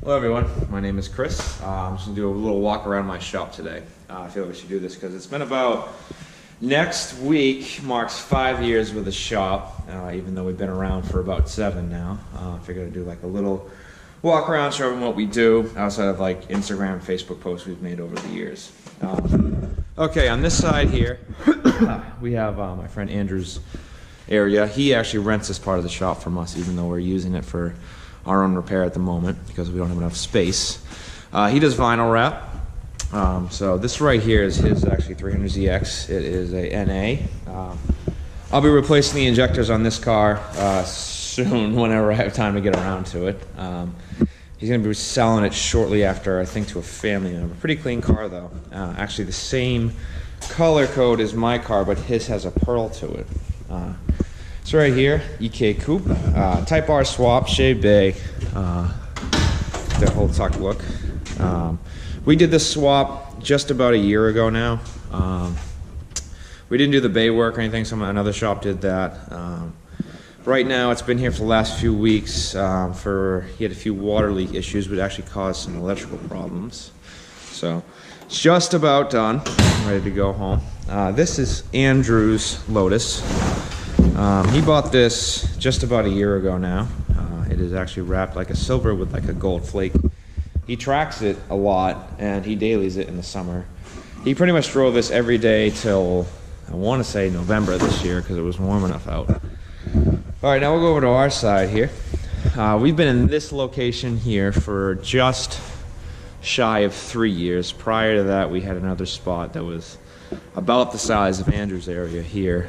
Hello everyone, my name is Chris. I'm just going to do a little walk around my shop today. I feel like we should do this because it's been about, next week marks 5 years with the shop, even though we've been around for about 7 now. I figured I'd do like a little walk around, show them what we do, outside of like Instagram, Facebook posts we've made over the years. Okay, on this side here, we have my friend Andrew's area. He actually rents this part of the shop from us, even though we're using it for our own repair at the moment because we don't have enough space. He does vinyl wrap. So this right here is his actually 300ZX. It is a NA. I'll be replacing the injectors on this car soon whenever I have time to get around to it. He's going to be selling it shortly after, I think, to a family member. Pretty clean car though. Actually the same color code as my car, but his has a pearl to it. So right here, EK Coupe, Type R swap, shaved bay, the whole tuck look. We did this swap just about a year ago now. We didn't do the bay work or anything, another shop did that. Right now, it's been here for the last few weeks. He had a few water leak issues, which actually caused some electrical problems. So it's just about done, ready to go home. This is Andrew's Lotus. He bought this just about a year ago now. It is actually wrapped like a silver with like a gold flake. He tracks it a lot and he dailies it in the summer. He pretty much drove this every day till, I want to say November this year because it was warm enough out. Alright, now we'll go over to our side here. We've been in this location here for just shy of 3 years. Prior to that, we had another spot that was about the size of Andrew's area here.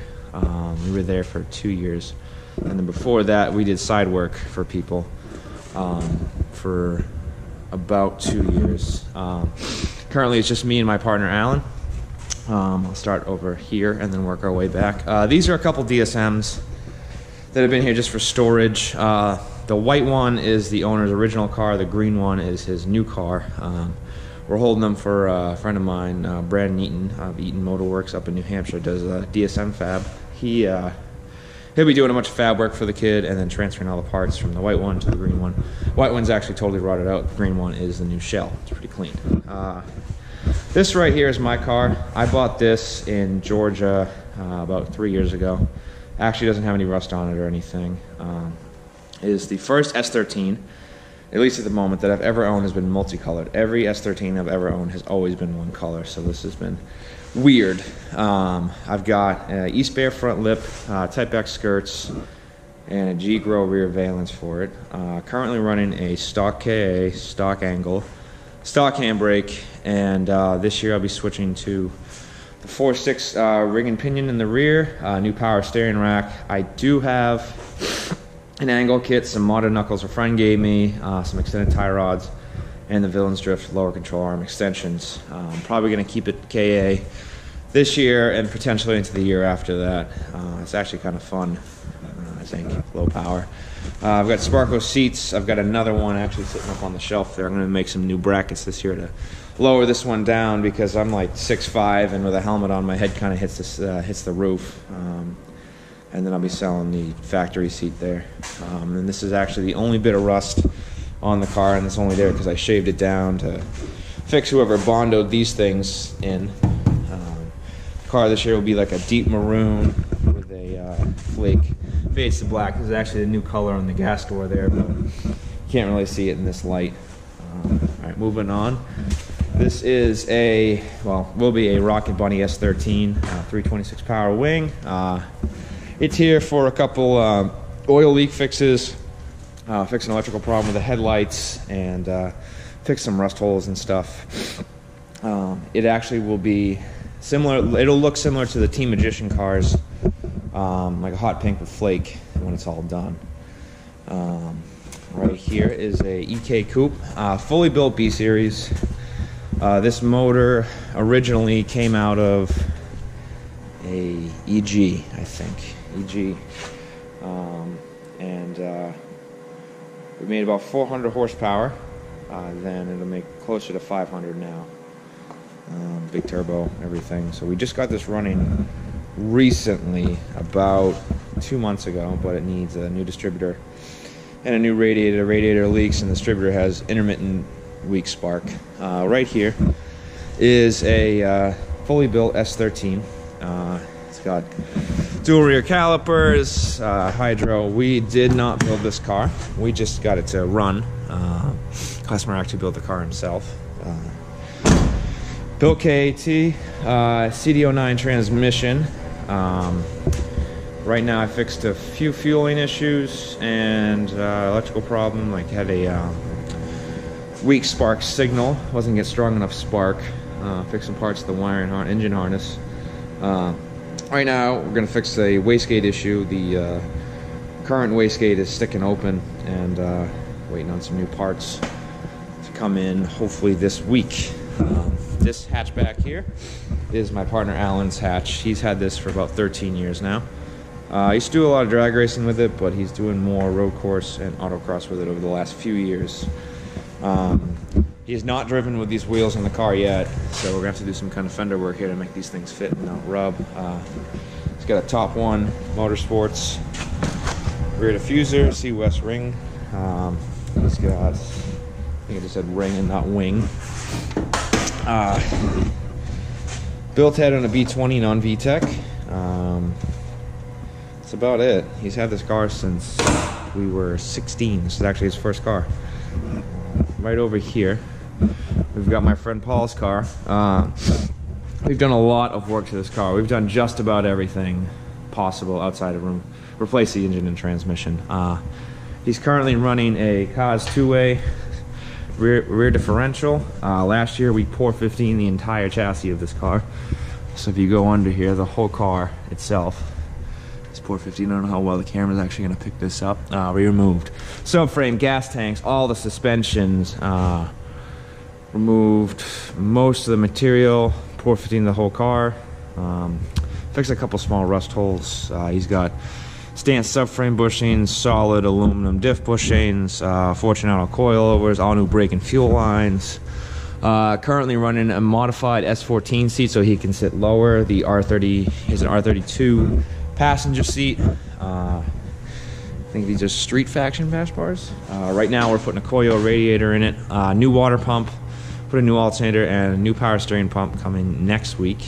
We were there for 2 years, and then before that we did side work for people for about 2 years. Currently it's just me and my partner Alan. I'll start over here and then work our way back. These are a couple DSMs that have been here just for storage. The white one is the owner's original car, the green one is his new car. We're holding them for a friend of mine, Brandon Eaton of Eaton Motorworks up in New Hampshire, does DSM fab. He'll be doing a bunch of fab work for the kid and then transferring all the parts from the white one to the green one. White one's actually totally rotted out. The green one is the new shell. It's pretty clean. This right here is my car. I bought this in Georgia about 3 years ago. Actually doesn't have any rust on it or anything. It is the first S13, at least at the moment, that I've ever owned has been multicolored. Every S13 I've ever owned has always been one color, so this has been weird. I've got East Bear front lip, Type X skirts, and a G-Grow rear valence for it. Currently running a stock KA, stock angle, stock handbrake, and this year I'll be switching to the 4.6 ring and pinion in the rear, new power steering rack. I do have an angle kit, some modded knuckles a friend gave me, some extended tie rods, and the Villains Drift lower control arm extensions. I'm probably going to keep it KA this year and potentially into the year after that. It's actually kind of fun, I think, low power. I've got Sparco seats. I've got another one actually sitting up on the shelf there. I'm going to make some new brackets this year to lower this one down because I'm like 6'5", and with a helmet on, my head kind of hits the roof. And then I'll be selling the factory seat there. And this is actually the only bit of rust on the car, and it's only there because I shaved it down to fix whoever bondoed these things in. The car this year will be like a deep maroon with a flake. Fades to black. This is actually the new color on the gas door there, but you can't really see it in this light. Alright, moving on. This is will be a Rocket Bunny S13, 326 power wing. It's here for a couple oil leak fixes, fix an electrical problem with the headlights, and fix some rust holes and stuff. It actually will be similar, it'll look similar to the Team Magician cars, like a hot pink with flake when it's all done. Right here is a EK Coupe, fully built B-Series. This motor originally came out of a EG, I think. EG. We made about 400 horsepower. Then it'll make closer to 500 now. Big turbo, everything. So we just got this running recently, about 2 months ago, but it needs a new distributor and a new radiator. Radiator leaks and the distributor has intermittent weak spark. Right here is a fully built S13. It's got dual rear calipers, hydro. We did not build this car. We just got it to run. Customer actually built the car himself. Built KAT, CD09 transmission. Right now I fixed a few fueling issues and electrical problem, like had a weak spark signal, wasn't getting strong enough spark. Fixed some parts of the wiring engine harness. Right now we're going to fix a wastegate issue. The current wastegate is sticking open, and waiting on some new parts to come in hopefully this week. This hatchback here is my partner Alan's hatch. He's had this for about 13 years now. He used to do a lot of drag racing with it, but he's doing more road course and autocross with it over the last few years. He has not driven with these wheels in the car yet, so we're gonna have to do some kind of fender work here to make these things fit and not rub. He's got a Top One Motorsports rear diffuser, C-West ring. He's got, I think I just said ring and not wing. Built head on a B20 non-VTEC. That's about it. He's had this car since we were 16. This is actually his first car. Right over here, we've got my friend Paul's car. We've done a lot of work to this car. We've done just about everything possible outside of room. Replace the engine and transmission. He's currently running a Kaz two-way rear differential. Last year we 415 the entire chassis of this car. So if you go under here, the whole car itself is 415. I don't know how well the camera's actually going to pick this up. We removed subframe, gas tanks, all the suspensions. Removed most of the material. 415 the whole car. Fixed a couple small rust holes. He's got stance subframe bushings, solid aluminum diff bushings, Fortunato coilovers, all new brake and fuel lines. Currently running a modified S14 seat so he can sit lower. The R30 is an R32 passenger seat. I think these are Street Faction bash bars. Right now we're putting a Koyo radiator in it, new water pump, put a new alternator, and a new power steering pump coming next week.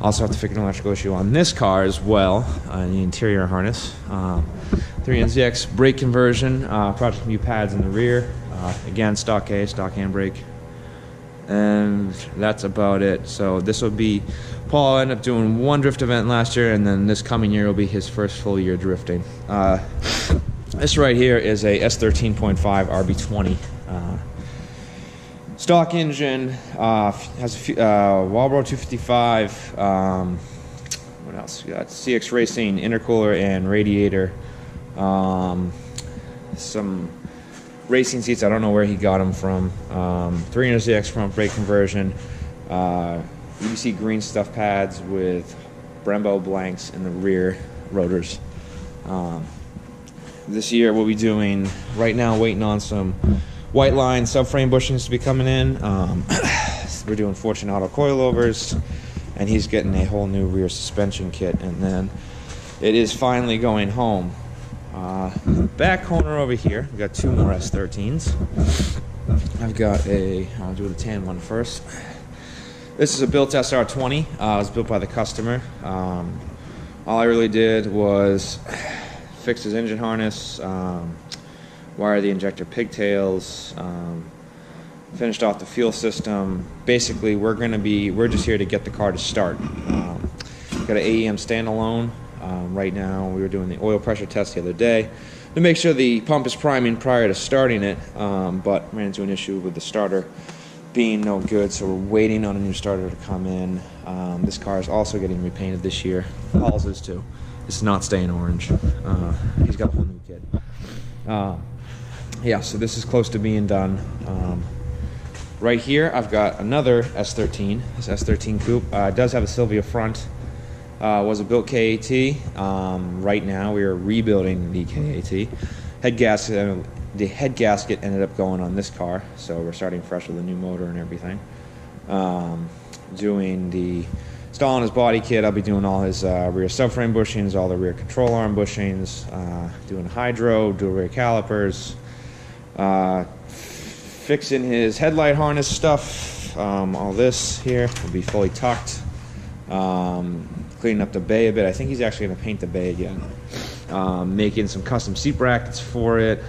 Also have to fix an electrical issue on this car as well, the interior harness. 3NZX brake conversion, Project Mu pads in the rear. Again, stock A, stock handbrake. And that's about it. So this will be, Paul ended up doing one drift event last year, and then this coming year will be his first full year drifting. This right here is a S13.5 RB20. Stock engine, has a Walbro 255, what else we got? CX Racing intercooler and radiator, some racing seats, I don't know where he got them from, 300ZX front brake conversion, UBC green stuff pads with Brembo blanks in the rear rotors. This year we'll be doing, right now waiting on some white line subframe bushings to be coming in. We're doing Fortunato coilovers, and he's getting a whole new rear suspension kit, and then it is finally going home. Back corner over here, we got two more S13s. I've got I'll do the tan one first. This is a built SR20. It was built by the customer. All I really did was fix his engine harness, wire the injector pigtails, finished off the fuel system. Basically, we're just here to get the car to start. Got an AEM standalone. Right now, we were doing the oil pressure test the other day to make sure the pump is priming prior to starting it, but ran into an issue with the starter being no good, so we're waiting on a new starter to come in. This car is also getting repainted this year. Paul's is too. It's not staying orange. He's got a whole new kit. Yeah, so this is close to being done. Right here, I've got another S13. This S13 Coupe does have a Sylvia front. Was a built KAT. Right now, we are rebuilding the KAT. The head gasket ended up going on this car, so we're starting fresh with a new motor and everything. Doing the installing his body kit. I'll be doing all his rear subframe bushings, all the rear control arm bushings, doing hydro, dual rear calipers, fixing his headlight harness stuff. All this here will be fully tucked. Cleaning up the bay a bit. I think he's actually going to paint the bay again. Making some custom seat brackets for it.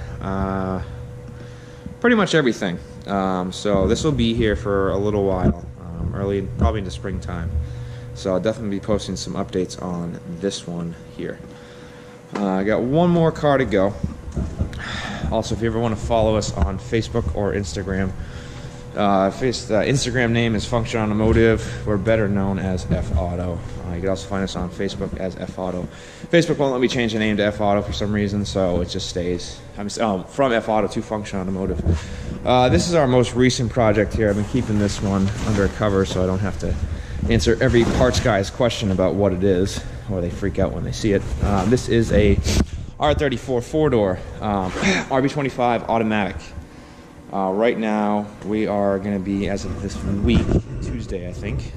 Pretty much everything. So this will be here for a little while, early, probably into springtime. So I'll definitely be posting some updates on this one here. I got one more car to go. Also, if you ever want to follow us on Facebook or Instagram, Instagram name is Function Automotive. We're better known as F Auto. You can also find us on Facebook as F Auto. Facebook won't let me change the name to F Auto for some reason, so it just stays from F Auto to Function Automotive. This is our most recent project here. I've been keeping this one under cover so I don't have to answer every parts guy's question about what it is, or they freak out when they see it. This is a R34 four-door RB25 automatic. Right now, we are going to be, as of this week, Tuesday, I think,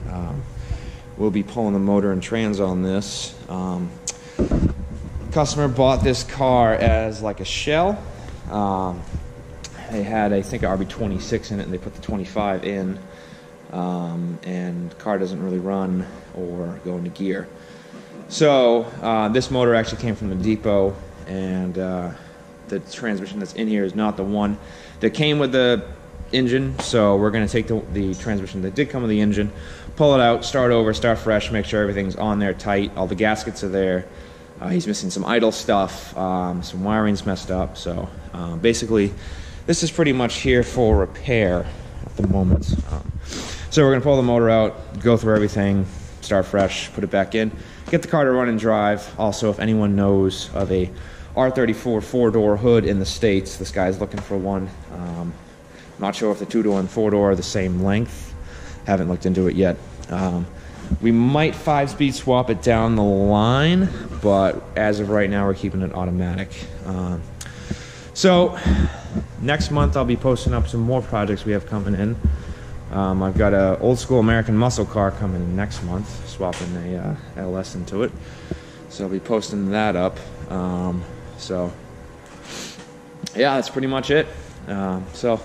we'll be pulling the motor and trans on this. Customer bought this car as like a shell. They had, I think, an RB26 in it, and they put the 25 in. And the car doesn't really run or go into gear. So this motor actually came from the depot, and the transmission that's in here is not the one that came with the engine. So we're going to take the transmission that did come with the engine, pull it out, start over, start fresh, make sure everything's on there tight. All the gaskets are there. He's missing some idle stuff. Some wiring's messed up. So basically, this is pretty much here for repair at the moment. So we're going to pull the motor out, go through everything, start fresh, put it back in, get the car to run and drive. Also, if anyone knows of a R34 four-door hood in the States, this guy's looking for one. Not sure if the two-door and four-door are the same length. Haven't looked into it yet. We might 5-speed swap it down the line, but as of right now, we're keeping it automatic. So next month, I'll be posting up some more projects we have coming in. I've got an old school American muscle car coming in next month, swapping a LS into it. So I'll be posting that up. So yeah, that's pretty much it. So